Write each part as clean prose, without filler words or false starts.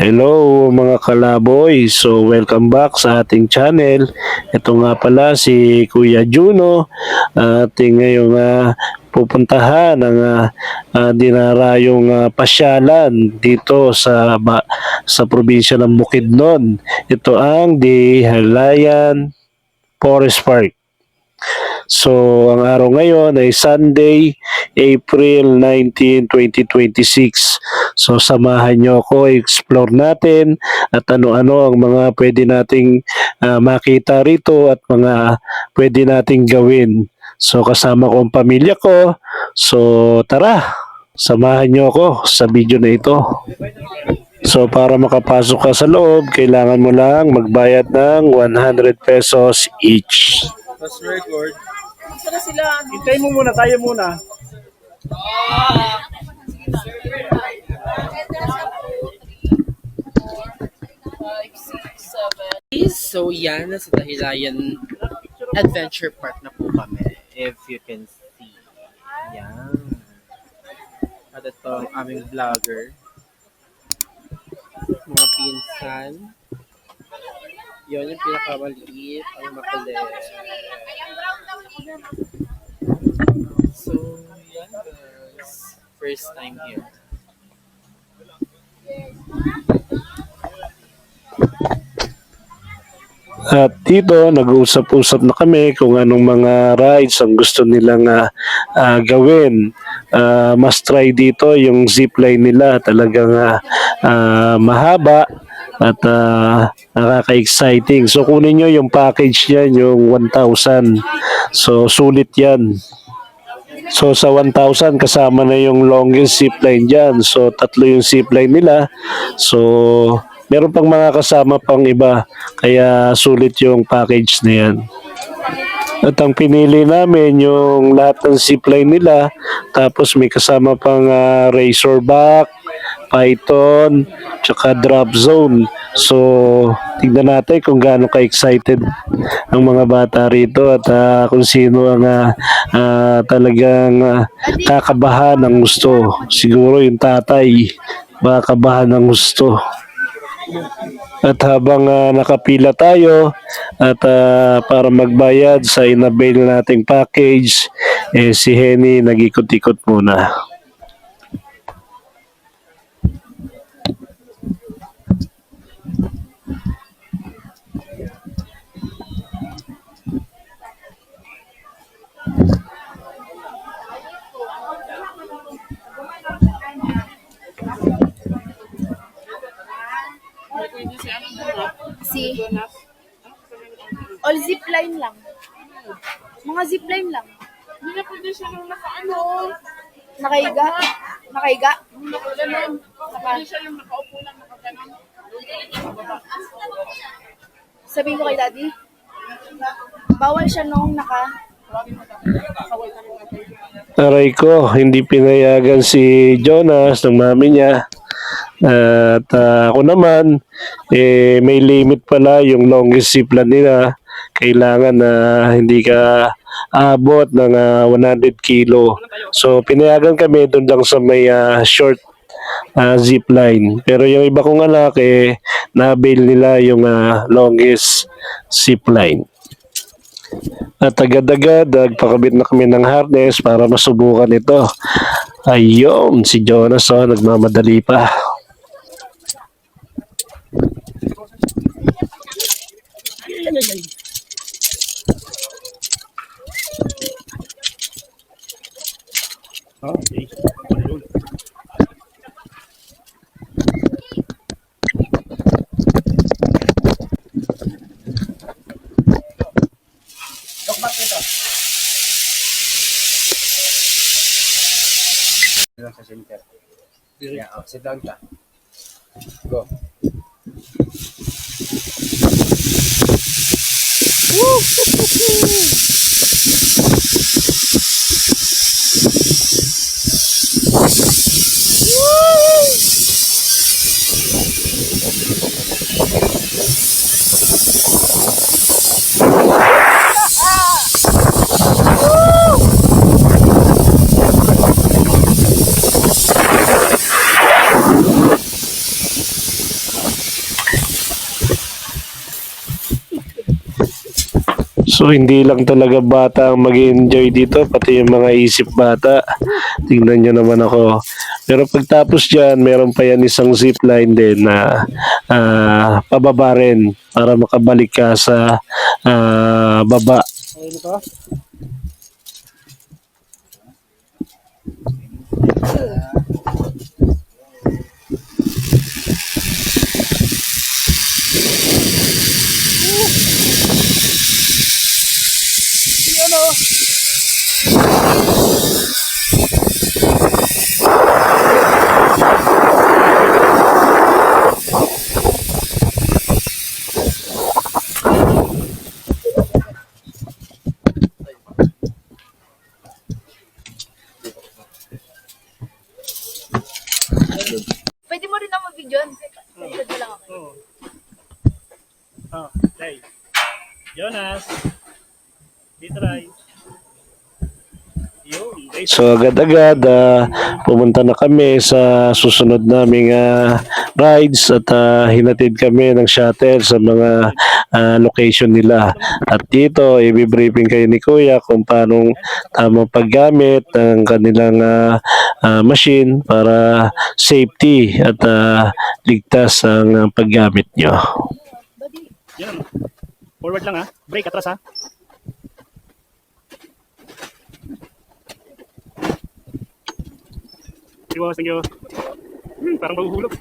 Hello mga kalaboy, so welcome back sa ating channel. Ito nga pala si Kuya Juno, ating ngayong pupuntahan ng dinarayong pasyalan dito sa probinsya ng Bukidnon. Ito ang The Halayan Forest Park. So, ang araw ngayon ay Sunday, April 19, 2026. So, samahan nyo ako, explore natin at ano-ano ang mga pwede nating makita rito at mga pwede nating gawin. So, kasama ko ang pamilya ko. So, tara, samahan nyo ako sa video na ito. So, para makapasok ka sa loob, kailangan mo lang magbayad ng 100 pesos each. Tapos record. Saan sila? Hintay mo muna, tayo muna. So yan, nasa Dahilayan Adventure Park na po kami. If you can see. Yan. At ito ang aming vlogger. Mga pinsan. Yun yung pinakamaliit. Ang makulit. So, yan guys. First time here. At dito, nag-uusap-usap na kami kung anong mga rides ang gusto nilang gawin. Must try dito yung zipline nila. Talagang mahaba at nakaka-exciting. So, kunin nyo yung package niyan, yung 1,000. So, sulit yan. So, sa 1,000, kasama na yung longest zipline dyan. So, tatlo yung zipline nila. So, meron pang mga kasama pang iba, kaya sulit yung package na yan. At ang pinili namin yung lahat ng zipline nila, tapos may kasama pang razorback, python, tsaka drop zone. So, tignan natin kung gaano ka-excited ang mga bata rito at kung sino ang talagang kakabahan ng gusto. Siguro yung tatay, baka kabahan ng gusto. At habang nakapila tayo at para magbayad sa inabail nating package, si Henny nag-ikot-ikot muna. All zipline lang. Mga zipline lang. Hindi na pwede siya nung nakaano. Nakaiga. Nakaiga. Nakaganon. Pwede siya yung nakaupo lang nakaganon. Sabihin ko kay daddy. Bawal siya nung Aray ko, hindi pinayagan si Jonas ng mami niya. At ako naman, may limit pala yung longest zipline nila. Kailangan na hindi ka abot ng 100 kilo. So, pinayagan kami doon lang sa may short zipline. Pero yung iba kong anak, na-avail nila yung longest zipline. At agad-agad, nagpakabit na kami ng harness para masubukan ito. Ayun, si Jonas, nagmamadali pa. Okay. Lang sa center. Yeah, sit down ka. Go. So hindi lang talaga bata ang mag-enjoy dito, pati yung mga isip bata. Tingnan nyo naman ako. Pero pagtapos dyan, meron pa yan isang zipline din na pababa rin para makabalik ka sa baba. Pwede mo rin naman video. Pwede mo lang ako. Oh, play. Jonas. Dito ray. Yun. So agad-agad pumunta na kami sa susunod naming rides at hinatid kami ng shuttle sa mga location nila. At dito, i-briefing kayo ni Kuya kung paano tamang paggamit ng kanilang machine para safety at ligtas ang paggamit nyo. Yun. Forward lang ha. Brake atras ha. Thank you. Parang mahuhulog.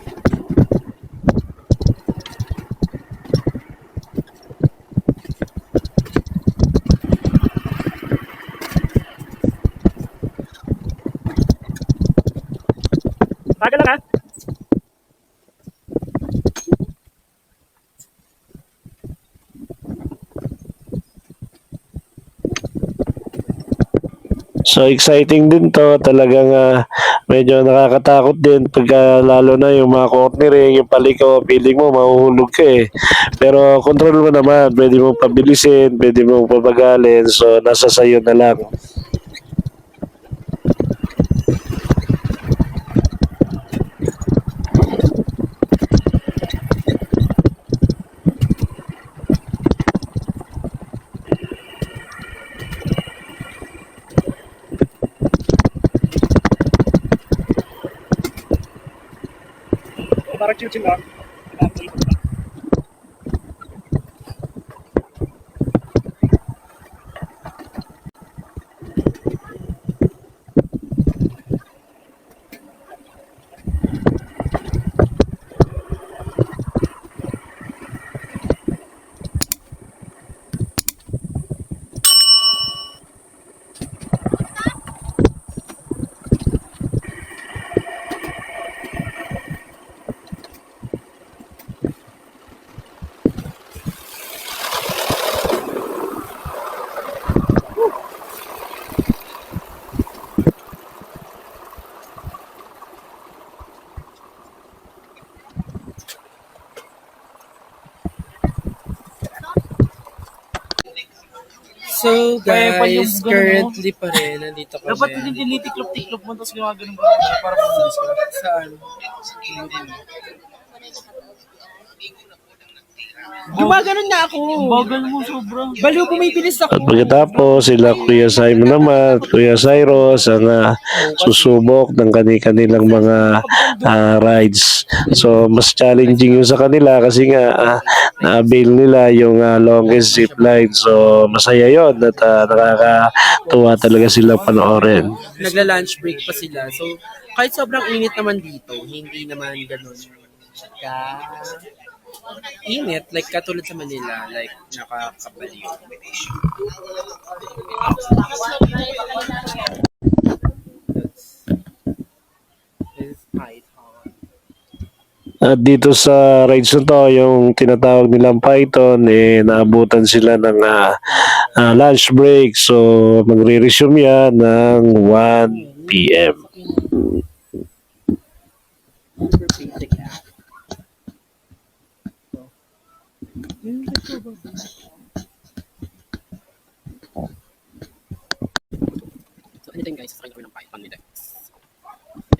Tagal lang ha. So exciting din to, talagang medyo nakakatakot din pagka lalo na yung mga corner ring, yung paliko, feeling mo mahuhulog ka eh. Pero control mo naman, pwede mong pabilisin, pwede mong pabagalin, so nasa sayo na lang. Parang chill-chill lang. So Kaya pa yung guys, ganun, currently pa rin, nandito kami. Dapat hindi tinitiklop-tiklop mo tapos gumagano ka para mabilis ka. Saan? Gumagano na ako. Bagal mo sobra. Baliw, bumibilis At ako. pagkatapos, sila Kuya Simon naman, Kuya Cyrus, ang susubok ng kanilang mga rides. So, mas challenging yung sa kanila kasi nga, na-avail nila yung longest zip line. So, masaya yon at nakakatuwa talaga silang panoorin. Nagla-lunch break pa sila. So, kahit sobrang init naman dito, hindi naman ganun init, like katulad sa Manila, like nakakabaliw. This is Python. At dito sa rides na to, yung tinatawag nilang Python, naabutan sila ng lunch break. So, magre-resume yan ng 1 p.m. So, anything guys, sa kanya ng Python ni Dex.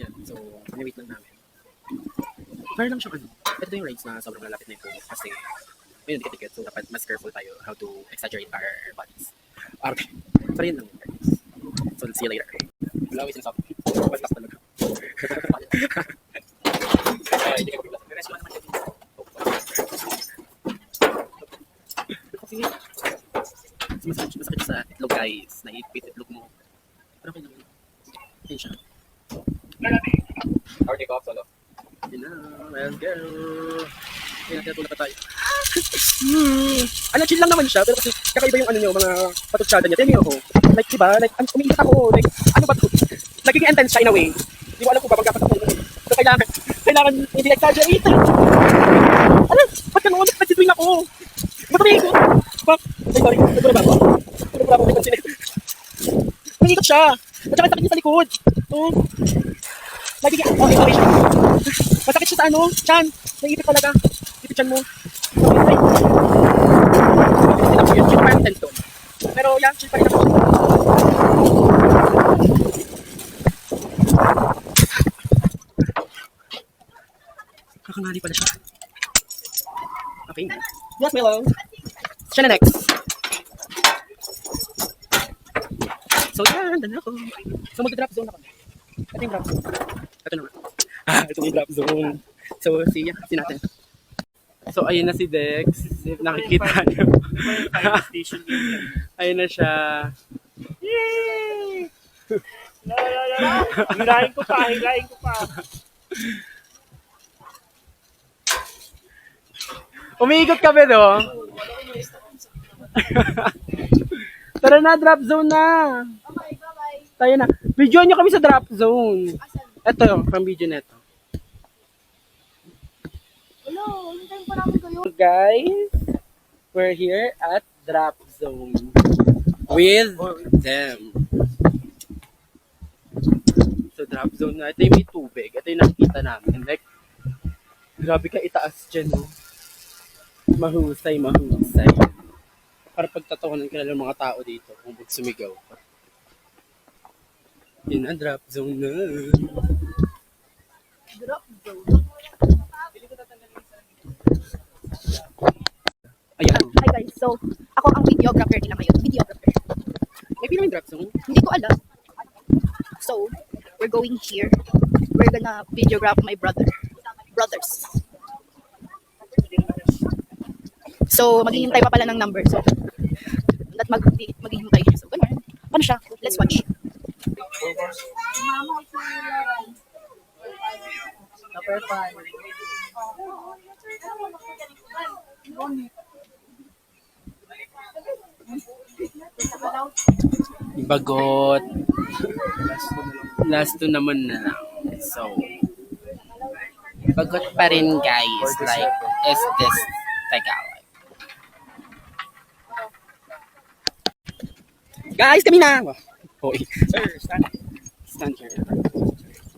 Yan, so, wait lang namin. Fair lang siya ano. Ito yung rides na sobrang lalapit na ito kasi may dikit-dikit. So, dapat mas careful tayo how to exaggerate our bodies. Okay. So, yun lang. So, let's see you later. Wala ko sinasabi. Basta talaga. Ay, hindi ka masakit sa itlog, guys. Naiipit itlog mo. Pero okay lang. Yan siya. Our take off solo. Yun na. Let's go. Kaya natulog pa tayo. Ano, chill lang naman siya. Pero kasi kakaiba yung ano nyo, mga patutsada niya. Tingnan ako. Like, diba? Like, umiinit ako. Like, ano ba ito? Nagiging intense siya in a way. Hindi ko alam kung ba pagkakat ako. So, kailangan hindi exaggerate. Ano? Ba't ka naman? Nagsitwing ako. Ba't kami ikot? Bak? Ay, sorry. Nagpura ba ako? Nagpura ako. May pansin. Nangikot siya. At saka sakit niya sa likod. Oh. Nagiging, okay, sorry siya. Masakit siya sa ano? Chan. Naiipit talaga. Ipit chan mo. Okay, yun. Chill pa yung tense doon. Pero yan, chill pa rin ako. Kakangali pala siya. Okay. Yes, Milo. Siya na next. So, yan. Dala ko. So, mag-drop zone ako. Ito yung drop zone. Ito naman. Ito yung drop zone. So, si natin. So, ayun na si Dex. If nakikita niyo. Ayun na siya. Yay! Hilahin ko pa. Umiikot kami, no? Tara na, drop zone na. Okay, bye-bye. Tayo na. Video nyo kami sa drop zone. Ito, pang video neto. Hello, hintayin pa namin kayo. Guys, we're here at drop zone with them. So, drop zone na. Ito yung may tubig. Ito yung nakikita namin. Like, grabe ka itaas dyan, no? Mahusay. Para pagtatawanan ka na ng mga tao dito kung sumigaw. Yun ang drop zone na. Drop zone. Ayan. Hi guys, so ako ang videographer nila ngayon. Videographer. May pinamang drop zone? Hindi ko alam. So, we're going here. We're gonna videograph my brothers. So, maghihintay pa pala ng number. So, maghihintay. So, ganun. Paano siya? Let's watch. Bagot. Last two naman na lang. So, bagot pa rin guys. Like, is this Tagalog? Guys, kami na! Hoy. Sir, stand. Stand here.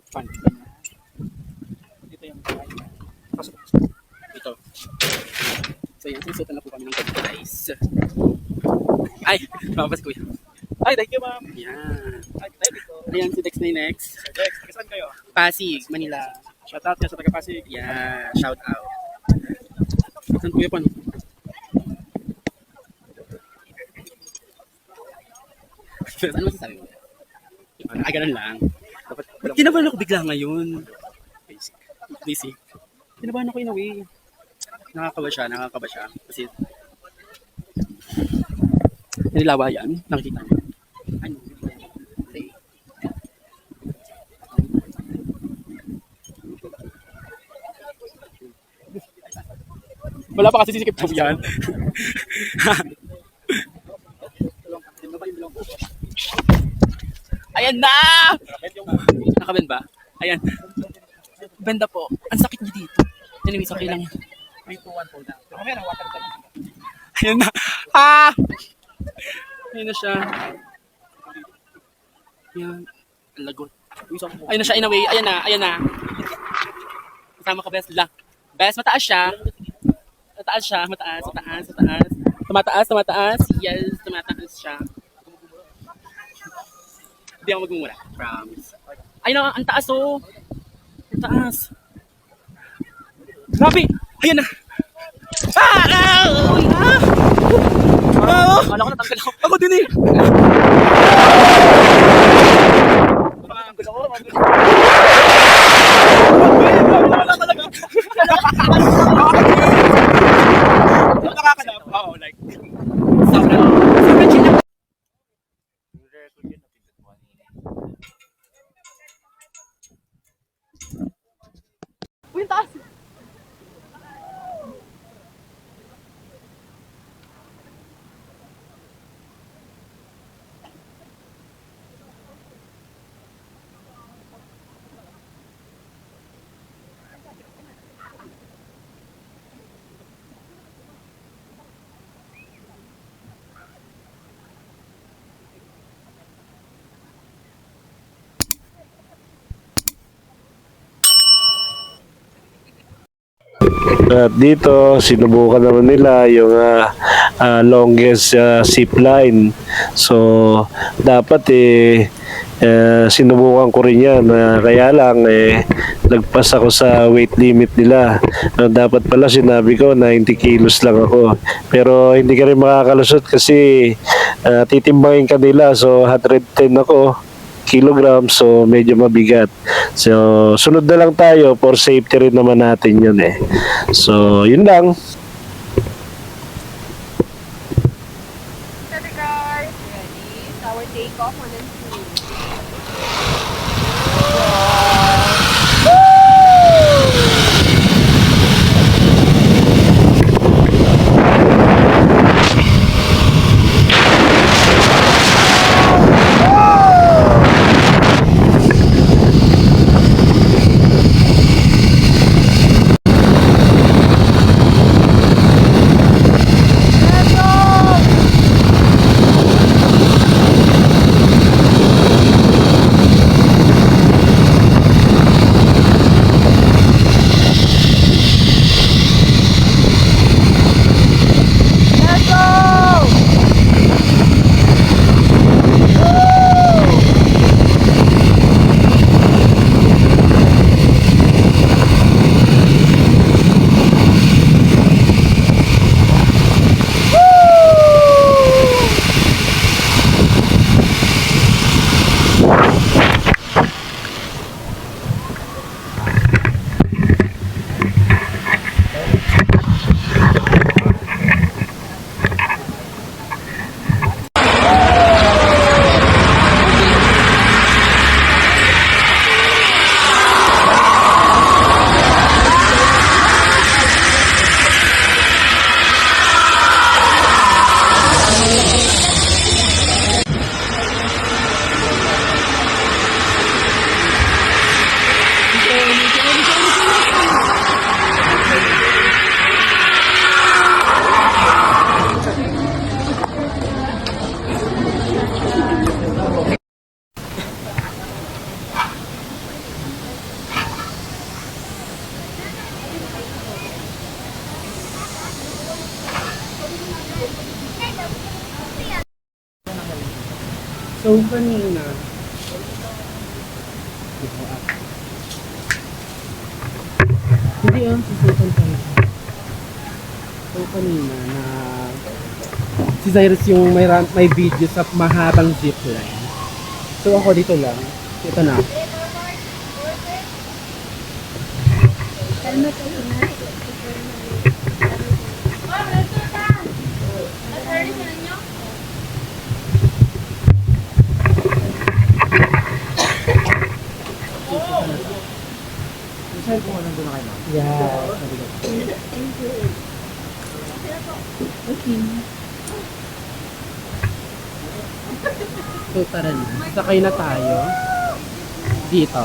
Fun. Dito yung Ito. So yan, susutan na po kami ng gabi guys. Ay, mabas kuya. Ay, thank you, ma'am. Yan. Ay, dito. Ayan, si Dex na yung next. Sir Dex, saan kayo? Pasig, Manila. Shout out niya sa taga-Pasig. Yeah, shout out. Saan kuya pa? Ano masasabi mo? Ay, ganun lang. Kinabahan ako bigla ngayon. Basic. Kinabahan ako in a way. Nakakaba siya. Kasi, nilawa yan. Nakikita niyo. Ano? Wala pa kasi sisikip ko yan. Ayan na! Nakabend ba? Ayan. Benda po. Ang sakit niya dito. Anyways, okay lang. 3, 2, 1, hold down. Okay na, water tank. Ayan na. Ah! Ayan na siya. Ayan. Ang lagot. Ayan na siya in a way. Ayan na. Kasama ko, best. Best, mataas siya. Mataas. Tumataas. Yes, tumataas siya. Hindi ako magmumura. Promise. Ay na, ang taas oh. Ang taas. Grabe! Ayan na. Uy, Akala ko natanggal ako. Ako din eh. Natanggal ako. Wala talaga. Nakakadap. Oo, like. Sobrang chill lang. Uy, taas. At dito, sinubukan naman nila yung longest zip line. So, dapat sinubukan ko rin yan. Kaya lang, nagpas ako sa weight limit nila. Dapat pala sinabi ko 90 kilos lang ako. Pero hindi ka rin makakalusot kasi titimbangin ka nila. So, 110 ako kilogram, so medyo mabigat. So, sunod na lang tayo for safety rin naman natin yun eh. So, yun lang. Ready, guys? Ready? Tower takeoff, 1 and 2. So, kanina, hindi susukan tayo. So, kanina na si Cyrus yung may video sa mahabang zipline. So, ako dito lang. Ito na. Yeah. So, tara na. Sakay na tayo. Dito.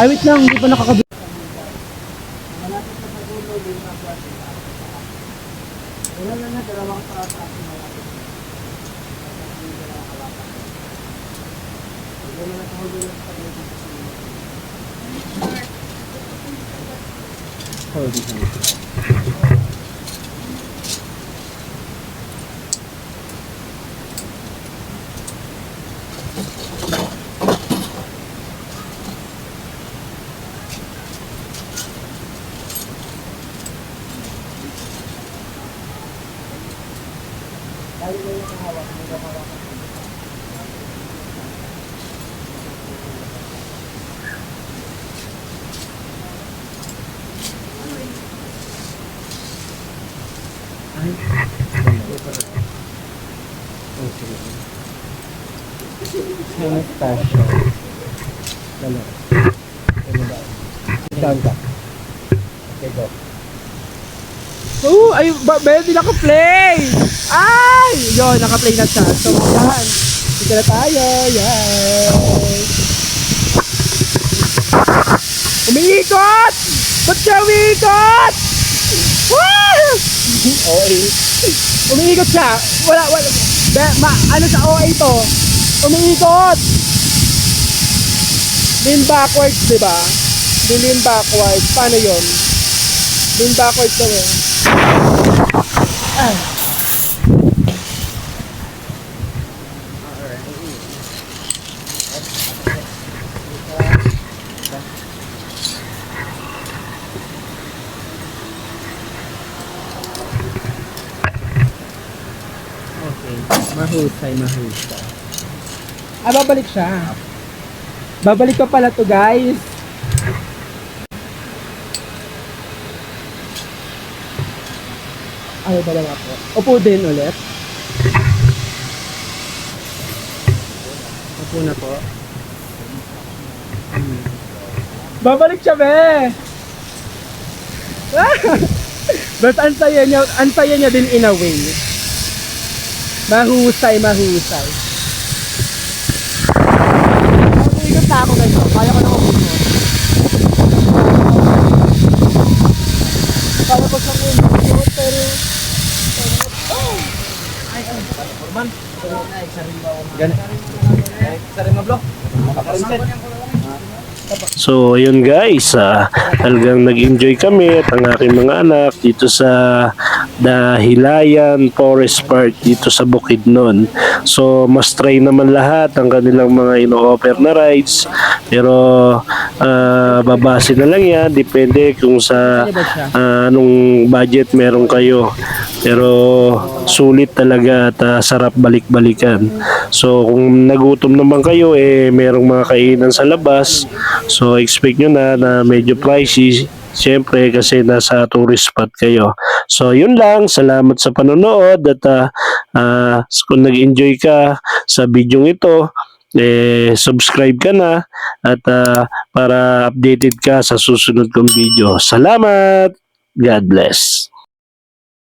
Ay, wait lang. Hindi pa nakakabit. Wala na, dalawang sa hold it. Anastasia. Dalawa. Down ka. Okay, go. Oh, ay, hindi naka-play! Ay! Yun, naka-play na siya. So, yan. Dito na tayo. Yan. Umiikot! Ba't siya umiikot? Woo! Okay. Umiikot siya. Wala. Ano sa OA to? Umiikot! Lean backwards, di ba? Lean backwards. Paano yun? Lean backwards to eh. Okay, mahusay. Babalik siya. Babalik pa pala to, guys. Ay, ba lang ako? Upo din ulit. Upo na po. Babalik siya, be! But ang saya niya din in a way. Mahusay. Ikot na ako ganito. Kaya ko na umikot. Kaya ko sa umikot, pero... So, ayun guys, talagang nag-enjoy kami at ang aking mga anak dito sa Dahilayan Forest Park dito sa Bukidnon. So, must try naman lahat ang kanilang mga ino-offer na rides. Pero, babase na lang yan. Depende kung sa anong budget meron kayo. Pero, sulit talaga at sarap balik-balikan. So, kung nagutom naman kayo, merong mga kainan sa labas. So, expect nyo na medyo pricey. Siyempre, kasi nasa tourist spot kayo. So, yun lang. Salamat sa panonood. At kung nag-enjoy ka sa video ito, subscribe ka na. At para updated ka sa susunod kong video. Salamat! God bless!